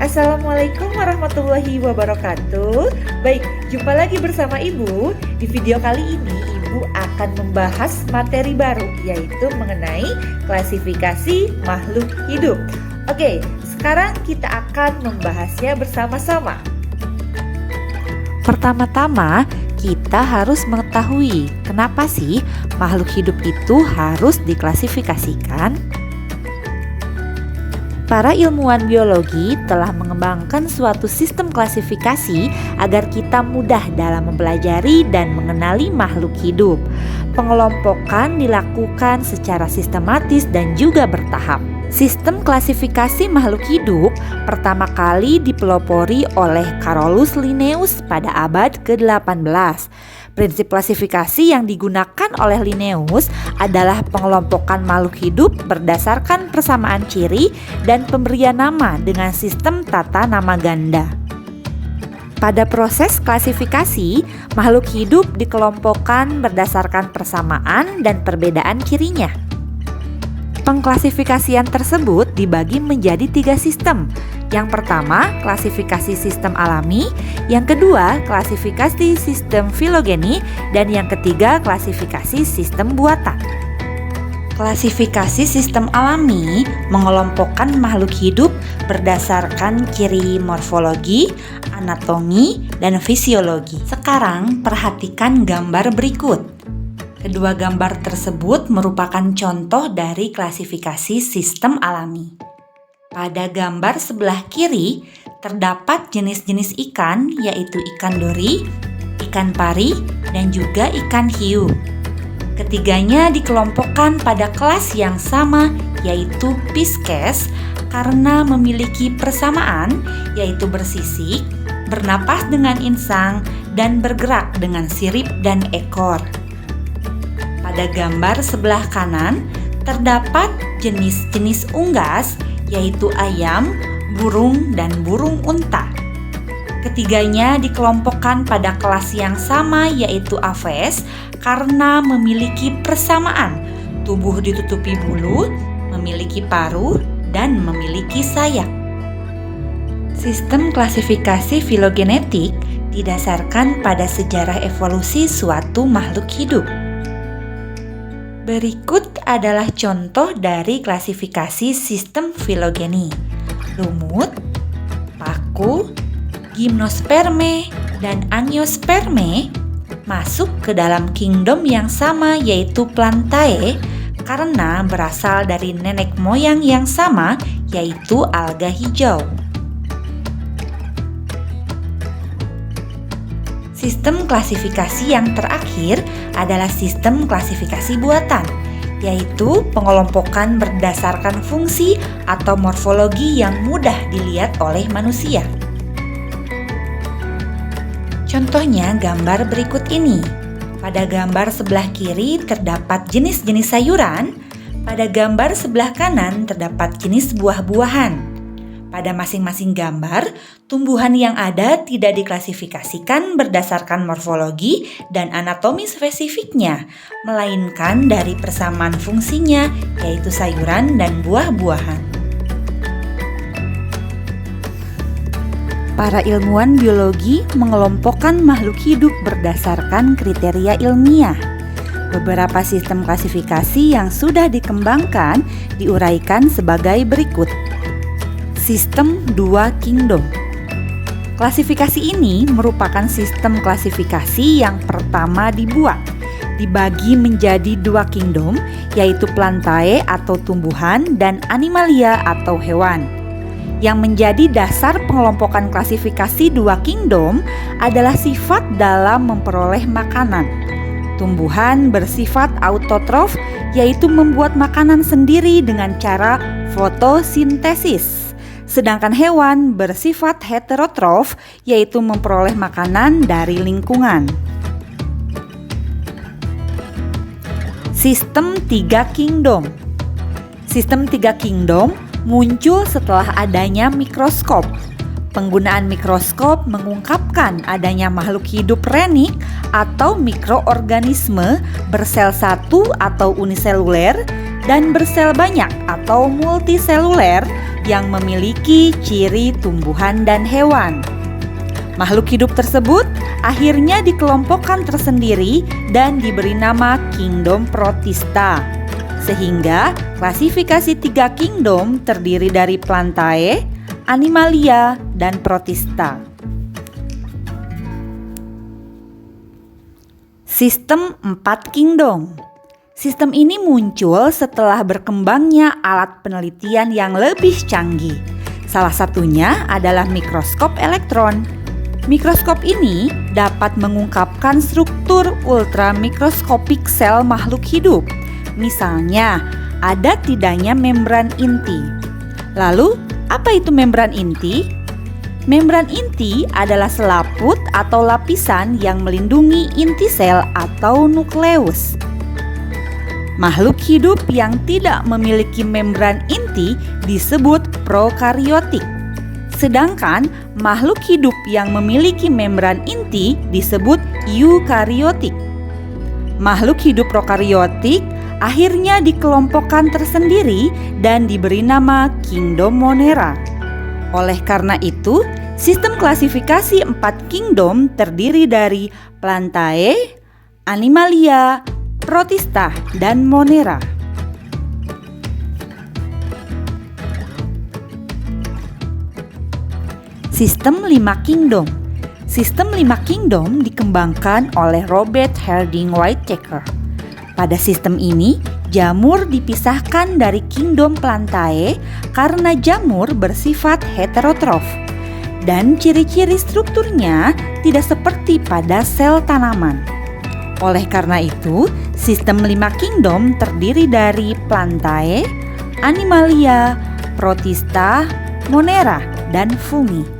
Assalamualaikum warahmatullahi wabarakatuh. Baik, jumpa lagi bersama Ibu. Di video kali ini Ibu akan membahas materi baru, yaitu mengenai klasifikasi makhluk hidup. Oke, sekarang kita akan membahasnya bersama-sama. Pertama-tama, kita harus mengetahui kenapa sih makhluk hidup itu harus diklasifikasikan. Para ilmuwan biologi telah mengembangkan suatu sistem klasifikasi agar kita mudah dalam mempelajari dan mengenali makhluk hidup. Pengelompokan dilakukan secara sistematis dan juga bertahap. Sistem klasifikasi makhluk hidup pertama kali dipelopori oleh Carolus Linnaeus pada abad ke-18. Prinsip klasifikasi yang digunakan oleh Linnaeus adalah pengelompokan makhluk hidup berdasarkan persamaan ciri dan pemberian nama dengan sistem tata nama ganda. Pada proses klasifikasi, makhluk hidup dikelompokkan berdasarkan persamaan dan perbedaan cirinya. Pengklasifikasian tersebut dibagi menjadi 3 sistem. Yang pertama, klasifikasi sistem alami, yang kedua, klasifikasi sistem filogeni, dan yang ketiga, klasifikasi sistem buatan. Klasifikasi sistem alami mengelompokkan makhluk hidup berdasarkan ciri morfologi, anatomi, dan fisiologi. Sekarang perhatikan gambar berikut. Kedua gambar tersebut merupakan contoh dari klasifikasi sistem alami. Pada gambar sebelah kiri terdapat jenis-jenis ikan, yaitu ikan dori, ikan pari, dan juga ikan hiu. Ketiganya dikelompokkan pada kelas yang sama, yaitu Pisces, karena memiliki persamaan, yaitu bersisik, bernapas dengan insang, dan bergerak dengan sirip dan ekor. Pada gambar sebelah kanan terdapat jenis-jenis unggas, yaitu ayam, burung, dan burung unta. Ketiganya dikelompokkan pada kelas yang sama, yaitu Aves, karena memiliki persamaan, tubuh ditutupi bulu, memiliki paruh, dan memiliki sayap. Sistem klasifikasi filogenetik didasarkan pada sejarah evolusi suatu makhluk hidup. Berikut adalah contoh dari klasifikasi sistem filogeni. Lumut, paku, gimnosperme, dan angiosperme masuk ke dalam kingdom yang sama, yaitu Plantae, karena berasal dari nenek moyang yang sama, yaitu alga hijau. Sistem klasifikasi yang terakhir adalah sistem klasifikasi buatan, yaitu pengelompokan berdasarkan fungsi atau morfologi yang mudah dilihat oleh manusia. Contohnya gambar berikut ini. Pada gambar sebelah kiri terdapat jenis-jenis sayuran, pada gambar sebelah kanan terdapat jenis buah-buahan. Pada masing-masing gambar, tumbuhan yang ada tidak diklasifikasikan berdasarkan morfologi dan anatomi spesifiknya, melainkan dari persamaan fungsinya, yaitu sayuran dan buah-buahan. Para ilmuwan biologi mengelompokkan makhluk hidup berdasarkan kriteria ilmiah. Beberapa sistem klasifikasi yang sudah dikembangkan diuraikan sebagai berikut. Sistem 2 Kingdom. Klasifikasi ini merupakan sistem klasifikasi yang pertama dibuat. Dibagi menjadi 2 kingdom, yaitu Plantae atau tumbuhan dan Animalia atau hewan. Yang menjadi dasar pengelompokan klasifikasi 2 kingdom adalah sifat dalam memperoleh makanan. Tumbuhan bersifat autotrof, yaitu membuat makanan sendiri dengan cara fotosintesis. Sedangkan hewan bersifat heterotrof, yaitu memperoleh makanan dari lingkungan. Sistem 3 Kingdom. Sistem 3 Kingdom muncul setelah adanya mikroskop. Penggunaan mikroskop mengungkapkan adanya makhluk hidup renik atau mikroorganisme bersel satu atau uniseluler dan bersel banyak atau multiseluler yang memiliki ciri tumbuhan dan hewan. Makhluk hidup tersebut akhirnya dikelompokkan tersendiri dan diberi nama Kingdom Protista. Sehingga klasifikasi 3 kingdom terdiri dari Plantae, Animalia, dan Protista. Sistem 4 kingdom. Sistem ini muncul setelah berkembangnya alat penelitian yang lebih canggih. Salah satunya adalah mikroskop elektron. Mikroskop ini dapat mengungkapkan struktur ultramikroskopik sel makhluk hidup. Misalnya, ada tidaknya membran inti. Lalu, apa itu membran inti? Membran inti adalah selaput atau lapisan yang melindungi inti sel atau nukleus. Makhluk hidup yang tidak memiliki membran inti disebut prokariotik. Sedangkan makhluk hidup yang memiliki membran inti disebut eukariotik. Makhluk hidup prokariotik akhirnya dikelompokkan tersendiri dan diberi nama Kingdom Monera. Oleh karena itu, sistem klasifikasi 4 kingdom terdiri dari Plantae, Animalia, Protista, dan Monera. Sistem 5 kingdom. Sistem 5 kingdom dikembangkan oleh Robert Harding Whittaker. Pada sistem ini, jamur dipisahkan dari kingdom Plantae karena jamur bersifat heterotrof. Dan ciri-ciri strukturnya tidak seperti pada sel tanaman. Oleh karena itu, sistem 5 kingdom terdiri dari Plantae, Animalia, Protista, Monera, dan Fungi.